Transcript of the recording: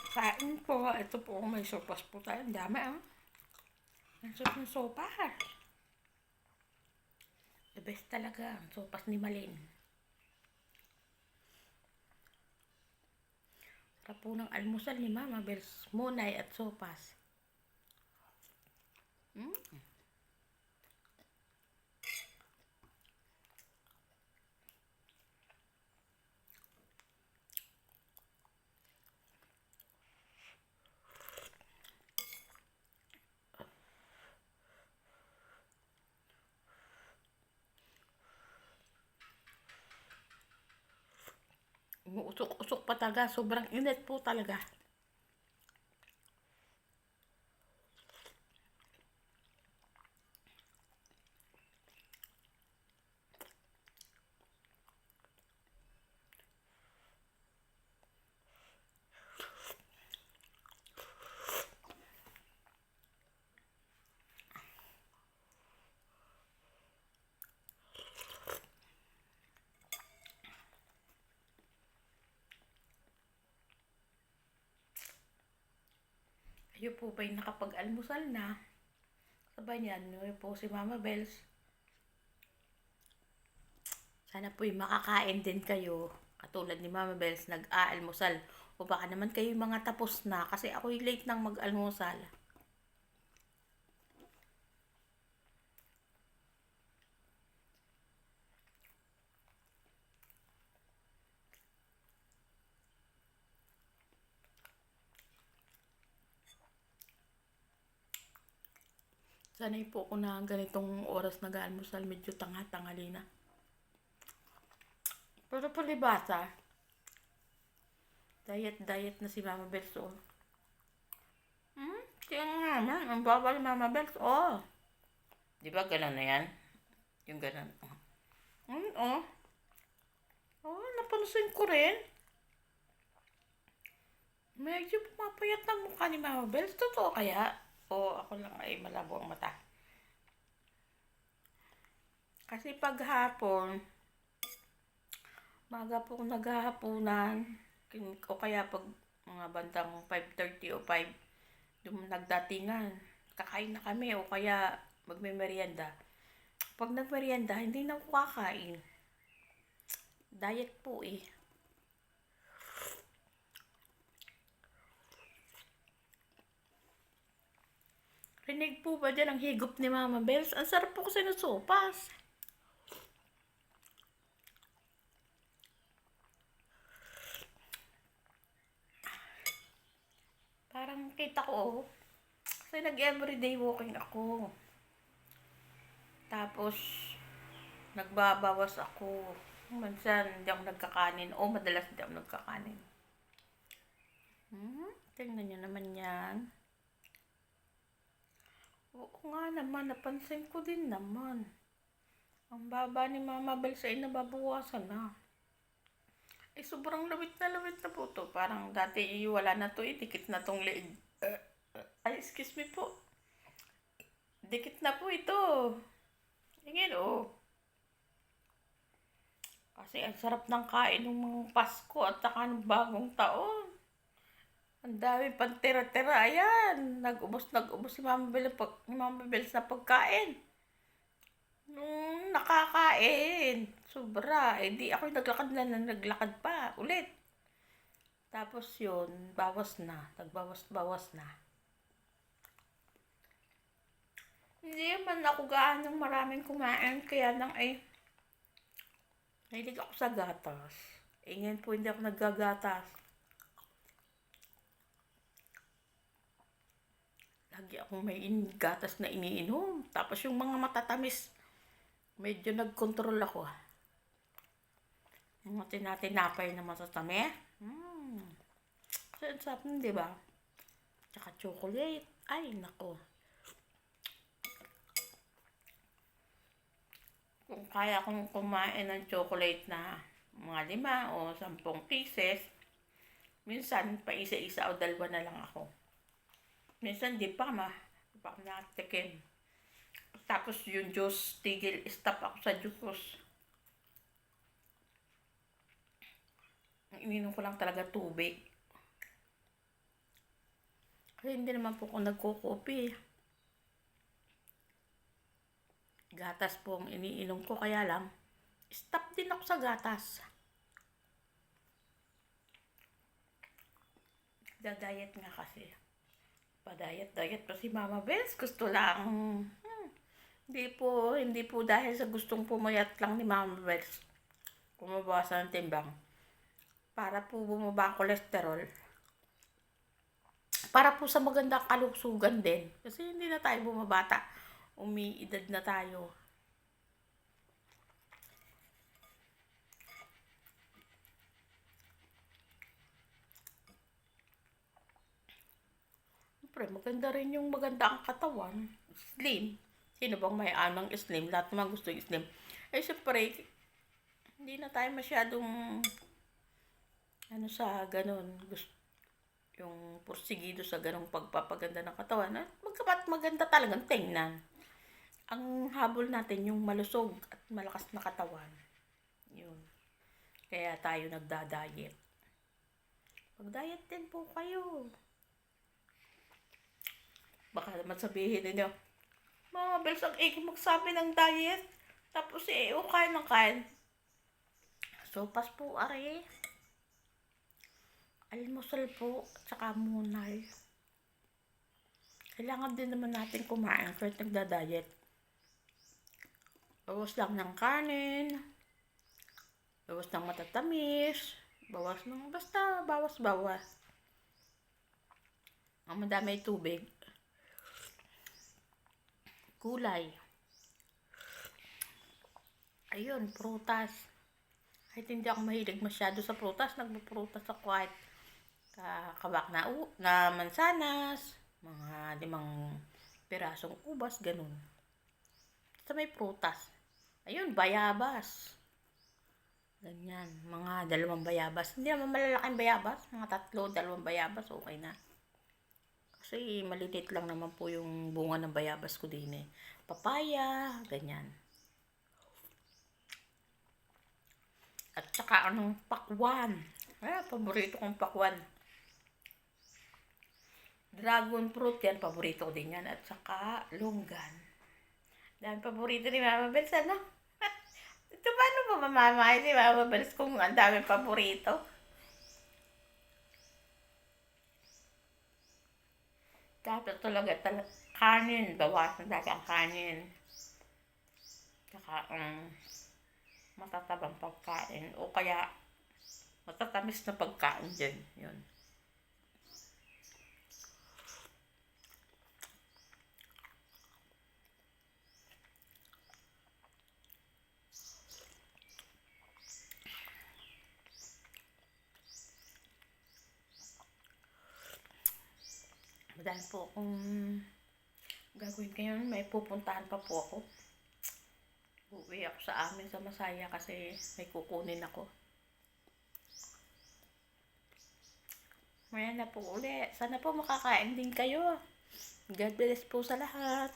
Kain po. Ito po may sopas po tayo. Ang dami ah. Ang sarap ng sopas. The best talaga ang sopas ni Malin. Sarap po ng almusal ni Mama Bells. Munay at sopas. Mm. Umuusok-usok pa talaga. Sobrang init po talaga. Kayo po ba'y nakapag-almusal na? Sabay niyan, po si Mama Bells. Sana po'y makakain din kayo. Katulad ni Mama Bells, nag-aalmusal. O baka naman kayo mga tapos na kasi ako'y late nang mag-almusal. Sanay po ako na ganitong oras nag-aalmusal, medyo tanga-tangali na. Pero palibasa, diet na si Mama Bells, oh. Kaya nga naman, ang bawal Mama Bells, oh. Di ba ganun na yan? Yung ganun, oh. Oh. Oh, napansin ko rin. Medyo pumapayat ng mukha ni Mama Bells. Totoo kaya? O ako lang ay malabo ang mata? Kasi pag hapon, maga po naghahaponan, o kaya pag mga bandang 5:30 o 5, nagdatingan. Kakain na kami o kaya magme-merienda. Pag nagmerienda, hindi na ako kakain. Diet po eh. Rinig po ba dyan ang higop ni Mama Bells? Ang sarap po kasi ng sopas. Parang kita ko, oh. Kasi nag-everyday walking ako. Tapos, nagbabawas ako. Minsan, hindi ako nagkakanin. O madalas hindi ako nagkakanin. Tingnan nyo naman yan. Oo nga naman, napansin ko din naman. Ang baba ni Mama Bells ay nababawasan na. Eh, sobrang lawit na po to. Parang dati wala na to, dikit na tong leeg. Ay, excuse me po. Dikit na po ito. Tingin, oh. Kasi ang sarap ng kain ng mga Pasko at saka ng bagong taon. Ang dami pang tira-tira. Ayan. Nag-ubos si Mama Bells na pagkain. Nung nakakain. Sobra. Eh di ako naglakad pa. Ulit. Tapos yun, bawas na. Nagbawas-bawas na. Hindi man ako gaano maraming kumain. Kaya nang ay nahilig ako sa gatas. Eh ngayon po hindi ako naggagatas. Lagi akong may gatas na iniinom. Tapos yung mga matatamis, medyo nagkontrol ako. Yung mga tinapay na matatamis. Kasi ang sarap nun, di ba? Tsaka chocolate. Ay, nako. Kung kaya kong kumain ng chocolate na mga 5 o 10 pieces, minsan pa isa-isa o 2 na lang ako. Minsan di pa ako nakatikim. Tapos yung juice, tigil, stop ako sa juice. Ininom ko lang talaga tubig. Kasi hindi naman po ako nagko-coffee. Gatas po ang iniinom ko, kaya lang, stop din ako sa gatas. Diet nga kasi. Pa-diet pa si Mama Bels. Gusto lang. Hindi po dahil sa gustong pumayat lang ni Mama Bels. Kumabawasan ng timbang. Para po bumaba ang kolesterol. Para po sa magandang kalusugan din. Kasi hindi na tayo bumabata. Umiidad na tayo. Siyempre, maganda rin yung maganda ang katawan. Slim. Sino bang may anang slim? Lahat naman gusto yung slim. Eh, siyempre, hindi na tayo masyadong sa ganun. Gusto yung porsigido sa ganong pagpapaganda ng katawan. At maganda talagang tingnan. Ang habol natin yung malusog at malakas na katawan. Yun. Kaya tayo nagda-diet. Mag-diet din po kayo. Baka naman sabihin ninyo, Mga Bels, ang iki magsabi ng diet. Tapos kain ng kain. Sopas po, are. Almusal po, at saka munay. Kailangan din naman natin kumain kahit nagda-diet. Bawas lang ng kanin. Bawas ng matatamis. Bawas ng basta, bawas. Ang madami tubig. Gulay. Ayun, prutas. Kahit hindi ako mahilig masyado sa prutas, nagpuprutas ako kahit kabak na mansanas, mga 5 pirasong ubas, ganun. Basta may prutas. Ayun, bayabas. Ganyan, mga 2 bayabas. Hindi naman malalaking bayabas, mga 3, 2 bayabas, okay na. Kasi malilit lang naman po yung bunga ng bayabas ko din eh. Papaya, ganyan. At saka pakwan. Paborito kong pakwan. Dragon fruit yan, paborito ko din yan. At saka longgan. Dahil paborito ni Mama Bels, ano? Ito paano ba mamamahay si Mama Bels kung ang dami paborito? Dapat talaga kanin. Bawasan dati ang kanin. Saka matatabang pagkain. O kaya matatamis na pagkain dyan. Yun. Madami po akong gagawin ngayon. May pupuntahan pa po ako. Uuwi ako sa amin sa Masaya kasi may kukunin ako. Maya na po uli. Sana po makakain din kayo. God bless po sa lahat.